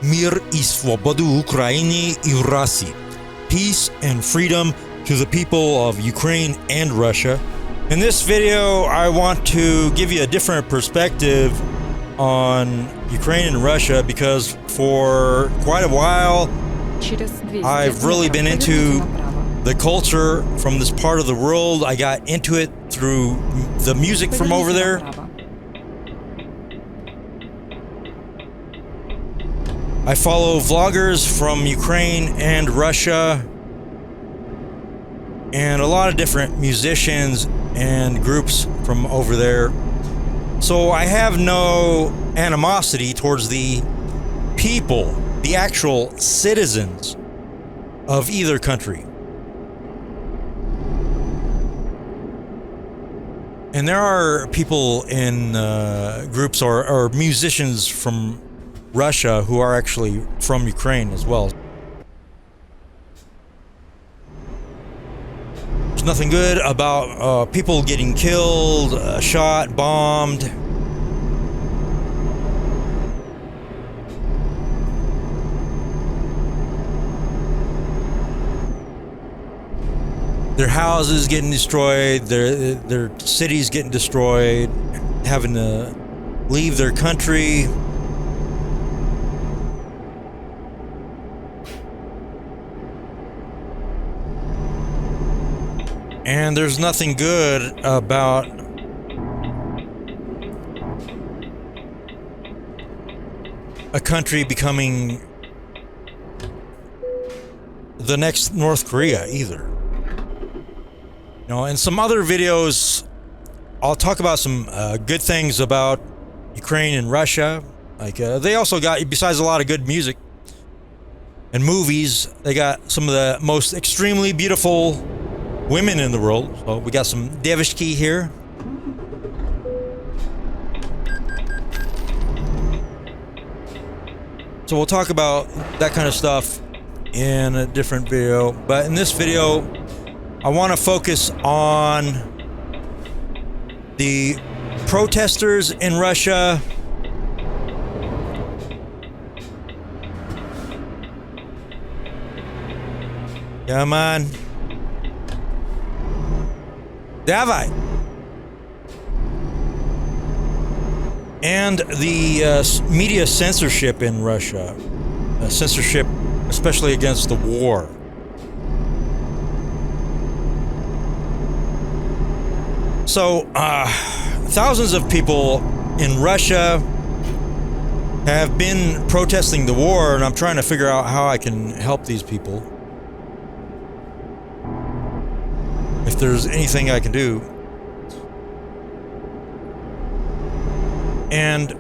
Мир и свободу Украине и России. Peace and freedom to the people of Ukraine and Russia. In this video, I want to give you a different perspective on Ukraine and Russia because for quite a while, I've really been into the culture from this part of the world. I got into it through the music from over there. I follow vloggers from Ukraine and Russia and a lot of different musicians and groups from over there. So I have no animosity towards the people, the actual citizens of either country. And there are people in groups or musicians from Russia who are actually from Ukraine as well. There's nothing good about people getting killed, shot, bombed. Their houses getting destroyed, their cities getting destroyed, having to leave their country. And there's nothing good about a country becoming the next North Korea either. You know, in some other videos, I'll talk about some good things about Ukraine and Russia. Like they also got, besides a lot of good music and movies, they got some of the most extremely beautiful women in the world. So we got some devishki here. So we'll talk about that kind of stuff in a different video. But in this video, I want to focus on the protesters in Russia. Come on. Давай. And the media censorship in Russia. Censorship, especially against the war. So, thousands of people in Russia have been protesting the war, and I'm trying to figure out how I can help these people. If there's anything I can do. And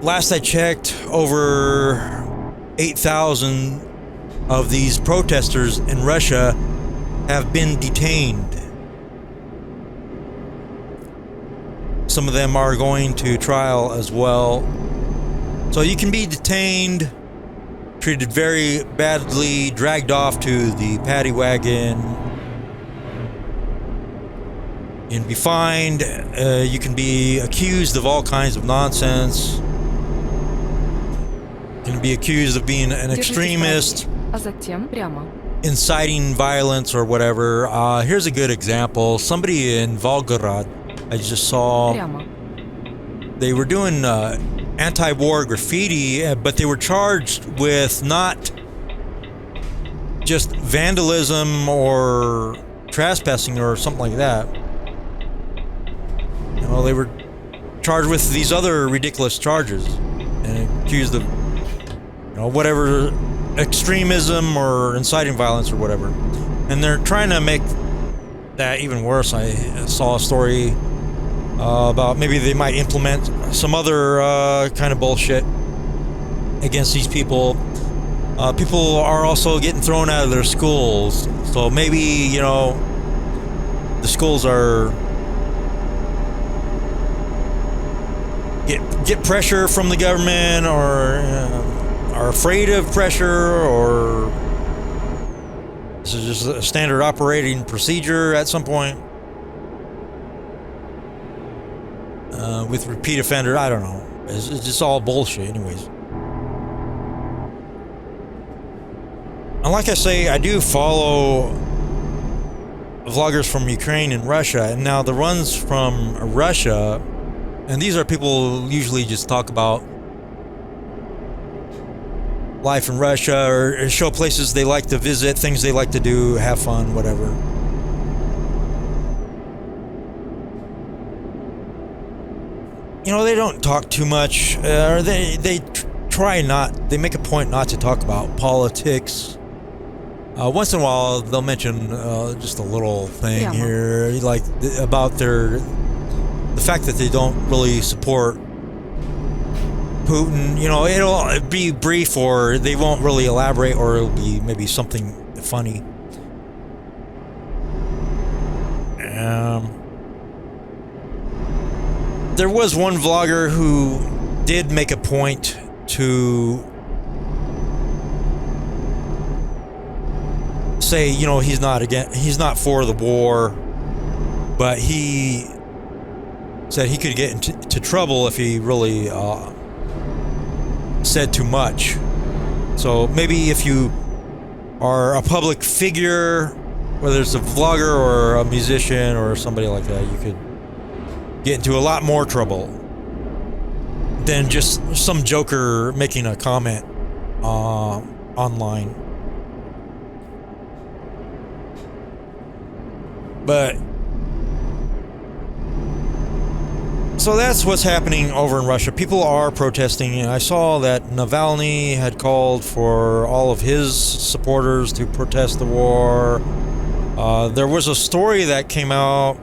last I checked, over 8,000 of these protesters in Russia have been detained. Some of them are going to trial as well. So you can be detained, treated very badly, dragged off to the paddy wagon, you can be fined, you can be accused of all kinds of nonsense. You can be accused of being an extremist, inciting violence or whatever. Here's a good example. Somebody in Volgograd, I just saw, they were doing anti-war graffiti, but they were charged with not just vandalism or trespassing or something like that. You know, they were charged with these other ridiculous charges and accused of, you know, whatever, extremism or inciting violence or whatever. And they're trying to make that even worse. I saw a story about maybe they might implement some other kind of bullshit against these people. People are also getting thrown out of their schools. So maybe, you know, the schools are get pressure from the government, or are afraid of pressure, or this is just a standard operating procedure at some point with repeat offender. I don't know. It's just all bullshit anyways. like I say, I do follow vloggers from Ukraine and Russia, and now the ones from Russia, and these are people who usually just talk about life in Russia or show places they like to visit, things they like to do, have fun, whatever. You know, they don't talk too much, or they try not, they make a point not to talk about politics. Once in a while, they'll mention just a little thing here, like about the fact that they don't really support Putin. You know, it'll be brief, or they won't really elaborate, or it'll be maybe something funny. There was one vlogger who did make a point to say, you know, he's not for the war, but he said he could get into trouble if he really said too much. So maybe if you are a public figure, whether it's a vlogger or a musician or somebody like that, you could get into a lot more trouble than just some joker making a comment online. But so that's what's happening over in Russia. People are protesting, and I saw that Navalny had called for all of his supporters to protest the war. There was a story that came out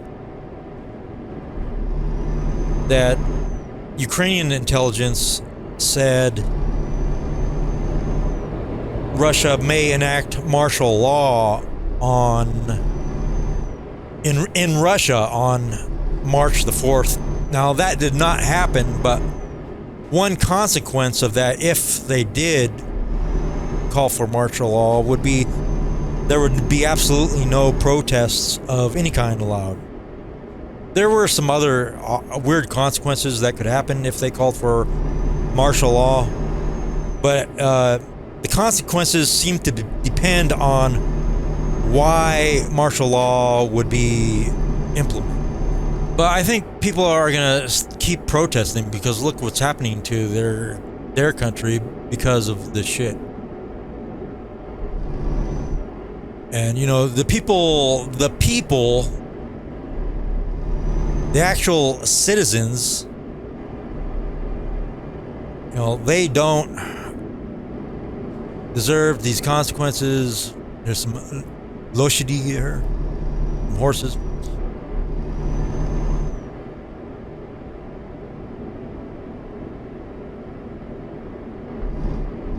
that Ukrainian Intelligence said Russia may enact martial law in Russia on March the 4th. Now that did not happen, but one consequence of that, if they did call for martial law, would be there would be absolutely no protests of any kind allowed. There were some other weird consequences that could happen if they called for martial law, but the consequences seem to depend on why martial law would be implemented. But I think people are going to keep protesting because look what's happening to their country because of this shit. And you know, the actual citizens, you know, they don't deserve these consequences. There's some loshidi here, some horses.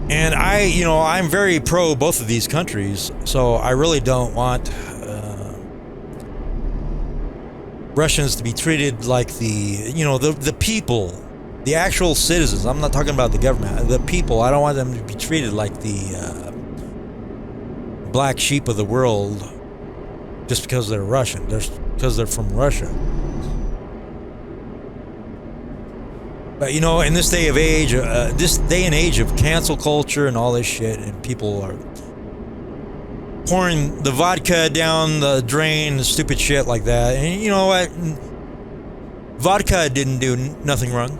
And I'm very pro both of these countries, so I really don't want Russians to be treated like the people, the actual citizens. I'm not talking about the government, the people. I don't want them to be treated like the black sheep of the world just because they're Russian, because they're from Russia. But you know, in this day and age of cancel culture and all this shit, and people are pouring the vodka down the drain and stupid shit like that. And you know what? Vodka didn't do nothing wrong.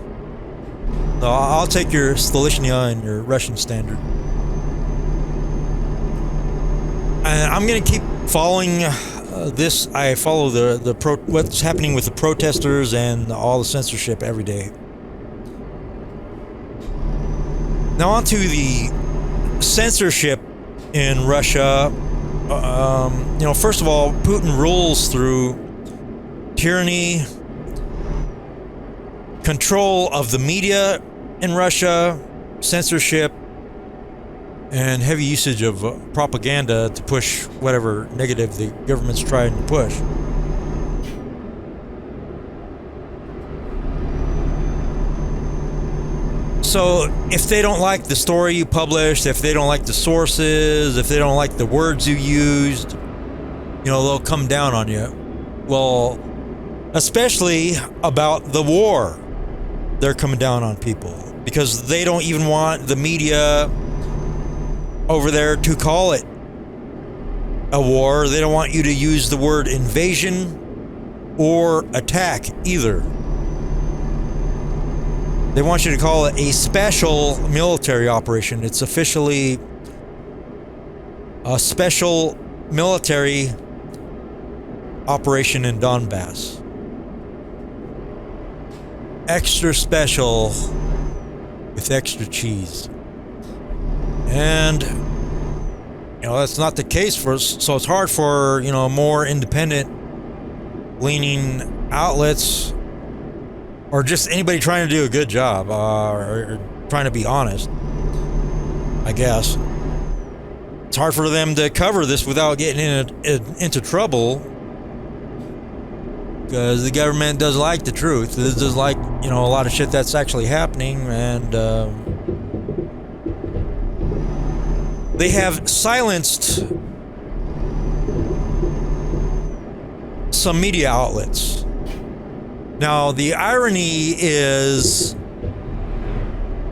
So I'll take your Stolishnya and your Russian standard. And I'm going to keep following this. I follow what's happening with the protesters and all the censorship every day. Now on to the censorship in Russia. First of all, Putin rules through tyranny, control of the media in Russia, censorship, and heavy usage of propaganda to push whatever negative the government's trying to push. So if they don't like the story you published, if they don't like the sources, if they don't like the words you used, they'll come down on you. Well, especially about the war, they're coming down on people because they don't even want the media over there to call it a war. They don't want you to use the word invasion or attack either. They want you to call it a special military operation. It's officially a special military operation in Donbass. Extra special with extra cheese. And that's not the case for us, so it's hard for more independent leaning outlets or just anybody trying to do a good job or trying to be honest, I guess. It's hard for them to cover this without getting into trouble, because the government doesn't like the truth. It doesn't like a lot of shit that's actually happening, and they have silenced some media outlets. Now, the irony is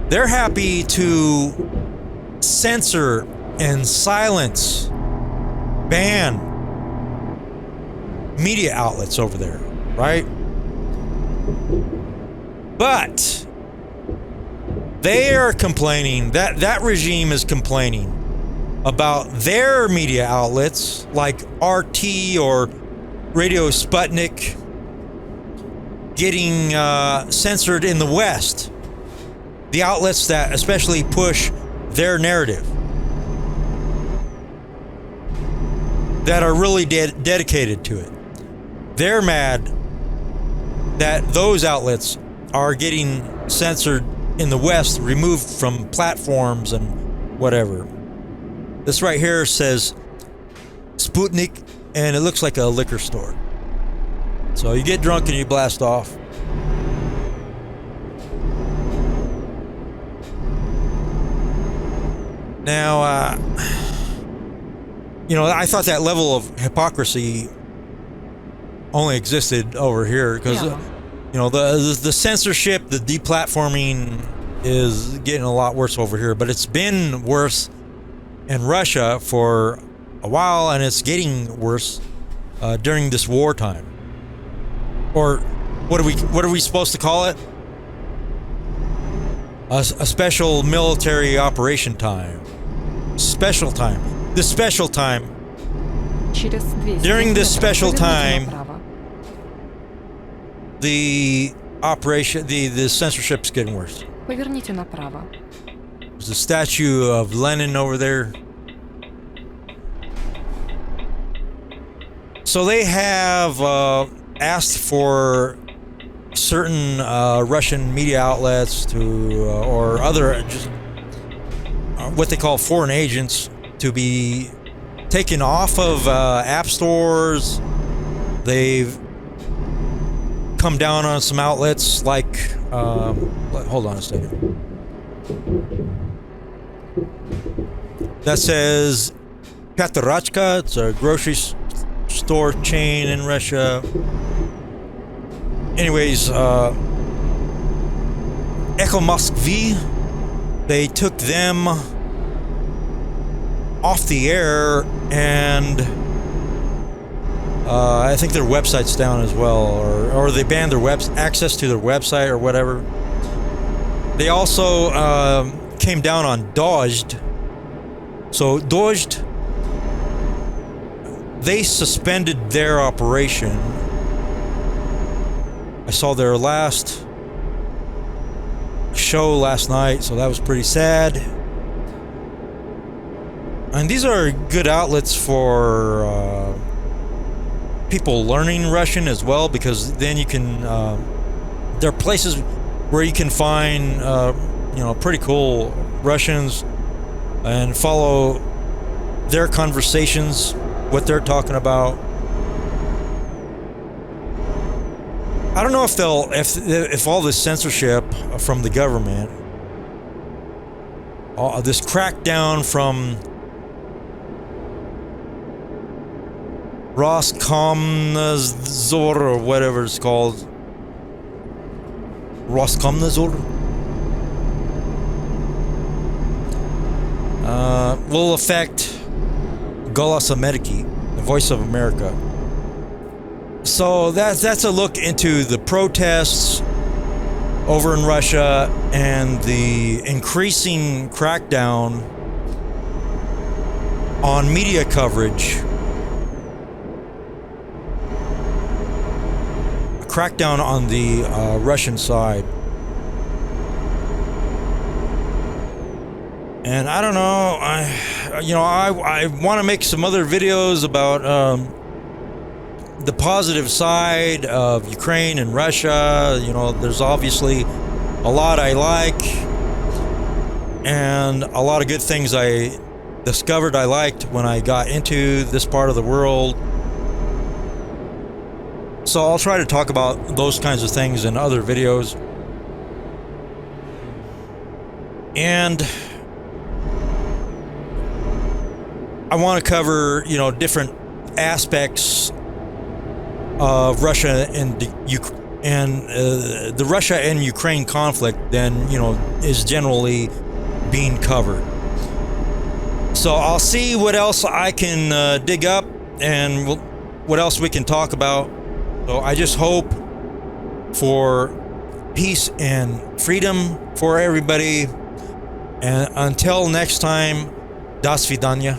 they're happy to censor and silence, ban media outlets over there, right? But they are complaining, that regime is complaining about their media outlets like RT or Radio Sputnik getting censored in the West. The outlets that especially push their narrative, that are really dedicated to it. They're mad that those outlets are getting censored in the West, removed from platforms and whatever. This right here says Sputnik, and it looks like a liquor store. So you get drunk and you blast off. Now, I thought that level of hypocrisy only existed over here because, the censorship, the deplatforming is getting a lot worse over here. But it's been worse in Russia for a while, and it's getting worse during this wartime. Or what are we supposed to call it? A special military operation time. Special time. This special time. During this special time, the operation, the censorship's getting worse. Поверните направо. There's a statue of Lenin over there. So they have asked for certain Russian media outlets to, or other, just what they call foreign agents, to be taken off of app stores. They've come down on some outlets like, hold on a second. That says Katarachka. It's a grocery store chain in Russia. Anyways, Echo Moskvy, they took them off the air, and I think their website's down as well, or they banned their access to their website or whatever. They also came down on Dozd. So Dozd, they suspended their operation. I saw their last show last night, so that was pretty sad. And these are good outlets for people learning Russian as well, because then you can, there are places where you can find, pretty cool Russians and follow their conversations, what they're talking about. I don't know if all this censorship from the government, this crackdown from Roskomnadzor or whatever it's called, Roskomnadzor, will affect Голос Ameriki, the voice of America. So that's a look into the protests over in Russia and the increasing crackdown on media coverage. A crackdown on the Russian side. And I don't know, I want to make some other videos about the positive side of Ukraine and Russia. You know, there's obviously a lot I like and a lot of good things I discovered I liked when I got into this part of the world. So I'll try to talk about those kinds of things in other videos. And I want to cover, different aspects of Russia and the Russia and Ukraine conflict than, is generally being covered. So I'll see what else I can dig up and what else we can talk about. So I just hope for peace and freedom for everybody. And until next time, до свидания.